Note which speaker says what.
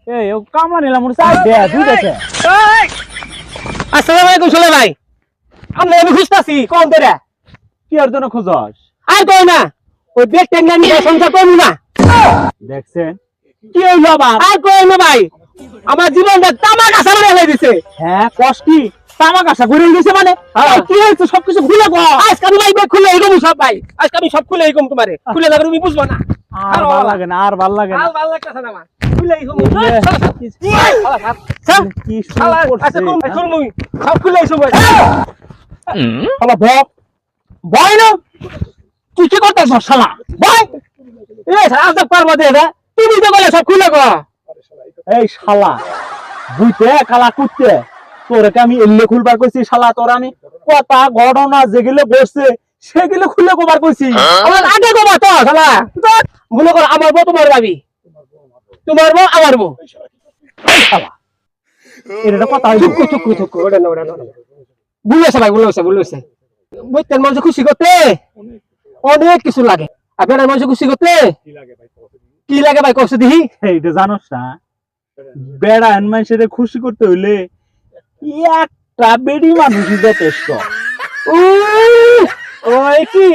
Speaker 1: এই ও কামলা নিলাম ওর চাই দে দুই দেখে
Speaker 2: আসসালামু আলাইকুম সোলা ভাই আমি খুঁজতাছি কোন দেরে
Speaker 1: কি আর জন্য খোঁজস
Speaker 2: আর কই না ওই বেগ টেন নিয়ে সংসার করবো না
Speaker 1: দেখছেন
Speaker 2: কি হইলো আবার আর কই না ভাই আমার জীবনটা তামাক আশা করে দিছে
Speaker 1: হ্যাঁ কষ্টি তামাক আশা ঘুরে গেছে মানে কি হয়েছে সবকিছু ভুলে গো
Speaker 2: আজকে আমি ভাই বেগ খুলে এরকম সব ভাই আজকে আমি সব খুলে এরকম তোমারে খুলে না তুমি বুঝবো না
Speaker 1: আর ভালো লাগে না আর ভালো লাগে না
Speaker 2: আর ভালো লাগতেছে না আমার খুলে এরকম
Speaker 1: কি শুরু করছে
Speaker 2: আচ্ছা কোন শুন মুই সব খুলে এসো ভাই
Speaker 1: শালা ভয় না
Speaker 2: তুই কি করতেছ শালা ভাই এই শালা আজব পারবা দে রে তুমি তো বলে সব খুলে গো
Speaker 1: এই শালা বুইতে কালা কুত্তে তোরে আমি এল্লে খুলবার কইছি শালা তোর আমি কথা ঘটনা যেগুলো বসছে সেগুলো খুলে কবার কইছি
Speaker 2: আমার আগে গো তো শালা মনে কর আমার বউ তোমার ভাবি তোমার বউ আমার বউ
Speaker 1: এই শালা এটা কথা হইলো
Speaker 2: চুপ ওটা না ভুলেছে ভাই ভুলেছে বুঝতেন মানুষ খুশি করতে অনেক কিছু লাগে আপনার মানুষ খুশি করতে কি লাগে ভাই কষ্ট দিহি
Speaker 1: এইটা জানোস না বেড়া মানুষের খুশি করতে হইলে একটা বেড়ি মানুষই যথেষ্ট
Speaker 2: ওই কি